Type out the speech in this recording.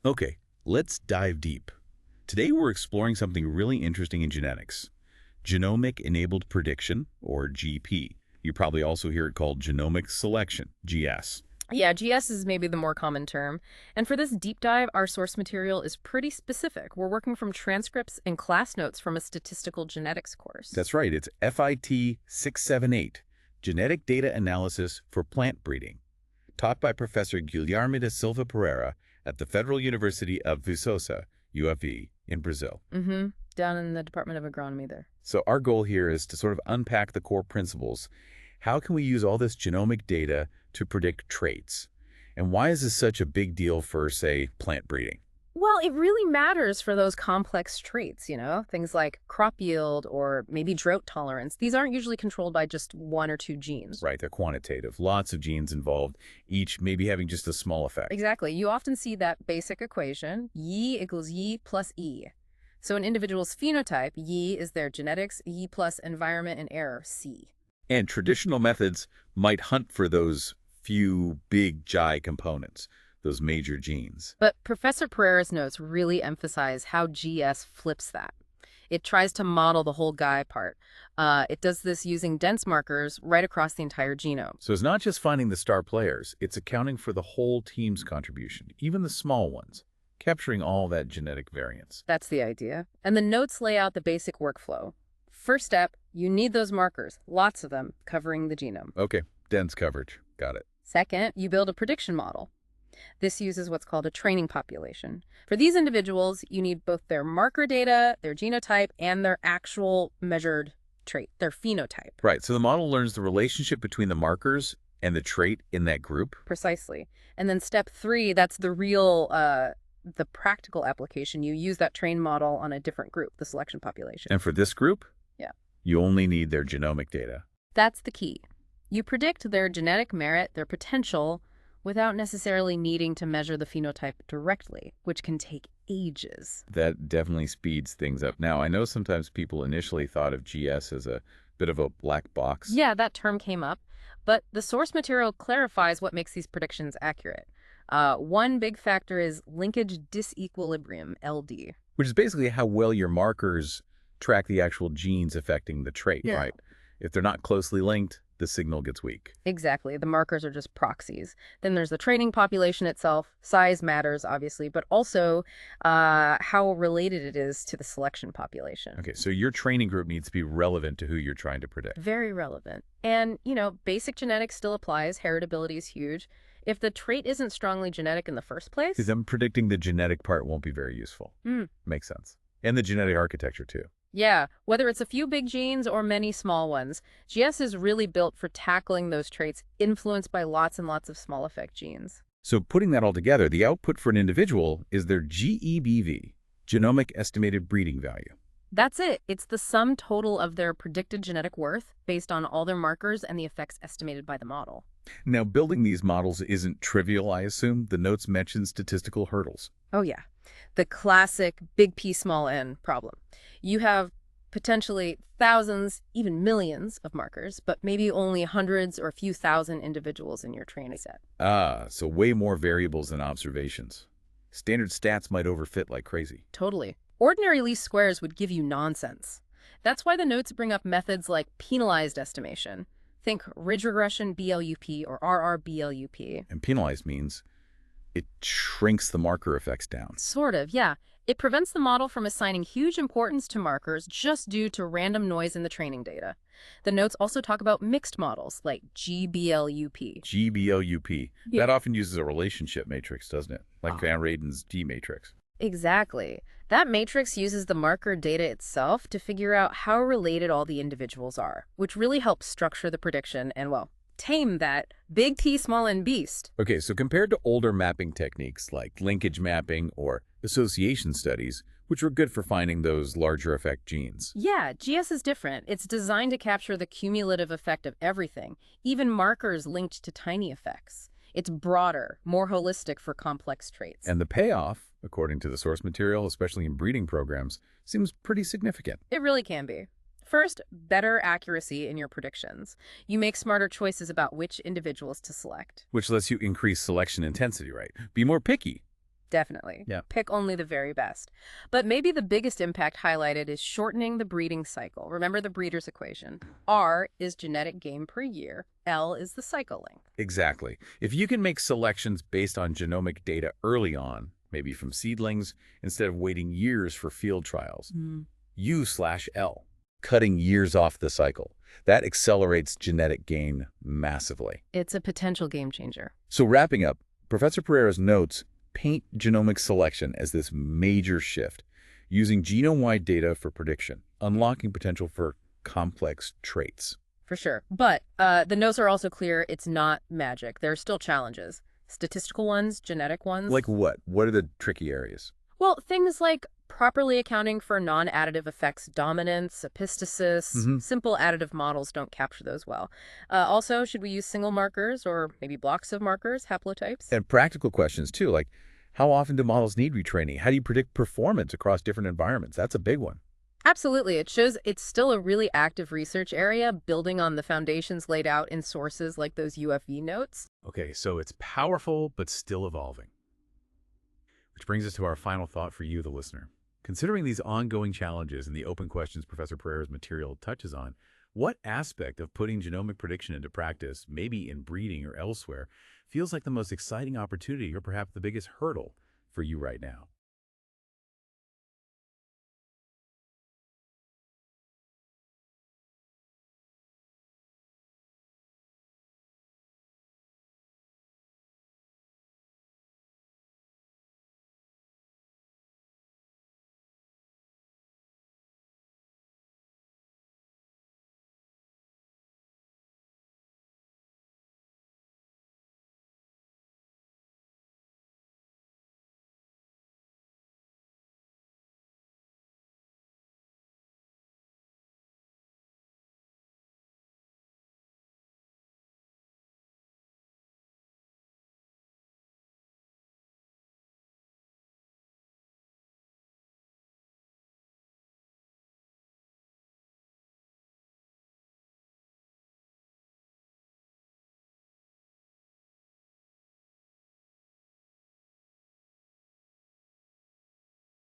Okay, let's dive deep. Today we're exploring something really interesting in genetics. Genomic-enabled prediction, or GP. You probably also hear it called genomic selection, GS. Yeah, GS is maybe the more common term. And for this deep dive, our source material is pretty specific. We're working from transcripts and class notes from a statistical genetics course. That's right, it's FIT 678, Genetic Data Analysis for Plant Breeding, taught by Professor Guilherme da Silva Pereira at the Federal University of Viçosa, UFV, in Brazil. Down in the Department of Agronomy there. So our goal here is to sort of unpack the core principles. How can we use all this genomic data to predict traits? And why is this such a big deal for, say, plant breeding? Well, it really matters for those complex traits, things like crop yield or maybe drought tolerance. These aren't usually controlled by just one or two genes. Right, they're quantitative. Lots of genes involved, each maybe having just a small effect. Exactly. You often see that basic equation, Y equals Y plus E. So an individual's phenotype, Y is their genetics, Y plus environment and error, C. And traditional methods might hunt for those few big GI components, those major genes. But Professor Pereira's notes really emphasize how GS flips that. It tries to model the whole guy part. It does this using dense markers right across the entire genome. So it's not just finding the star players, it's accounting for the whole team's contribution, even the small ones, capturing all that genetic variance. That's the idea. And the notes lay out the basic workflow. First step, you need those markers, lots of them, covering the genome. Okay, dense coverage. Got it. Second, you build a prediction model. This uses what's called a training population. For these individuals, you need both their marker data, their genotype, and their actual measured trait, their phenotype. Right, so the model learns the relationship between the markers and the trait in that group. Precisely. And then step 3, that's the real, the practical application. You use that trained model on a different group, the selection population. And for this group, yeah, you only need their genomic data. That's the key. You predict their genetic merit, their potential, without necessarily needing to measure the phenotype directly, which can take ages. That definitely speeds things up. Now, I know sometimes people initially thought of GS as a bit of a black box. Yeah, that term came up, but the source material clarifies what makes these predictions accurate. One big factor is linkage disequilibrium, LD. Which is basically how well your markers track the actual genes affecting the trait, Yeah. right? If they're not closely linked, the signal gets weak. Exactly. The markers are just proxies. Then there's the training population itself. Size matters, obviously, but also how related it is to the selection population. Okay, so your training group needs to be relevant to who you're trying to predict. Very relevant. And, basic genetics still applies. Heritability is huge. If the trait isn't strongly genetic in the first place... Because I'm predicting the genetic part won't be very useful. Makes sense. And the genetic architecture, too. Yeah, whether it's a few big genes or many small ones, GS is really built for tackling those traits influenced by lots and lots of small effect genes. So putting that all together, the output for an individual is their GEBV, Genomic Estimated Breeding Value. That's it. It's the sum total of their predicted genetic worth based on all their markers and the effects estimated by the model. Now, building these models isn't trivial, I assume. The notes mention statistical hurdles. Oh, yeah. The classic big P small n problem. You have potentially thousands, even millions of markers, but maybe only hundreds or a few thousand individuals in your training set. Ah, so way more variables than observations. Standard stats might overfit like crazy. Totally. Ordinary least squares would give you nonsense. That's why the notes bring up methods like penalized estimation. Think ridge regression BLUP or RRBLUP. And penalized means it shrinks the marker effects down. Sort of, yeah. It prevents the model from assigning huge importance to markers just due to random noise in the training data. The notes also talk about mixed models like GBLUP. GBLUP. Yeah. That often uses a relationship matrix, doesn't it? Like Van Raden's D matrix. Exactly. That matrix uses the marker data itself to figure out how related all the individuals are, which really helps structure the prediction and, well, tame that big P small n beast. Okay, so compared to older mapping techniques like linkage mapping or association studies, which were good for finding those larger effect genes. Yeah, GS is different. It's designed to capture the cumulative effect of everything, even markers linked to tiny effects. It's broader, more holistic for complex traits. And the payoff, according to the source material, especially in breeding programs, seems pretty significant. It really can be. First, better accuracy in your predictions. You make smarter choices about which individuals to select. Which lets you increase selection intensity, right? Be more picky. Definitely. Yeah. Pick only the very best. But maybe the biggest impact highlighted is shortening the breeding cycle. Remember the breeder's equation. R is genetic gain per year. L is the cycle length. Exactly. If you can make selections based on genomic data early on, maybe from seedlings, instead of waiting years for field trials, U/L, cutting years off the cycle. That accelerates genetic gain massively. It's a potential game changer. So wrapping up, Professor Pereira's notes paint genomic selection as this major shift, using genome-wide data for prediction, unlocking potential for complex traits. For sure. But the notes are also clear it's not magic. There are still challenges. Statistical ones, genetic ones. Like what? What are the tricky areas? Well, things like properly accounting for non-additive effects, dominance, epistasis. Simple additive models don't capture those well. Also, should we use single markers or maybe blocks of markers, haplotypes? And practical questions too, like how often do models need retraining? How do you predict performance across different environments? That's a big one. Absolutely. It shows it's still a really active research area, building on the foundations laid out in sources like those UFV notes. Okay, so it's powerful, but still evolving. Which brings us to our final thought for you, the listener. Considering these ongoing challenges and the open questions Professor Pereira's material touches on, what aspect of putting genomic prediction into practice, maybe in breeding or elsewhere, feels like the most exciting opportunity or perhaps the biggest hurdle for you right now?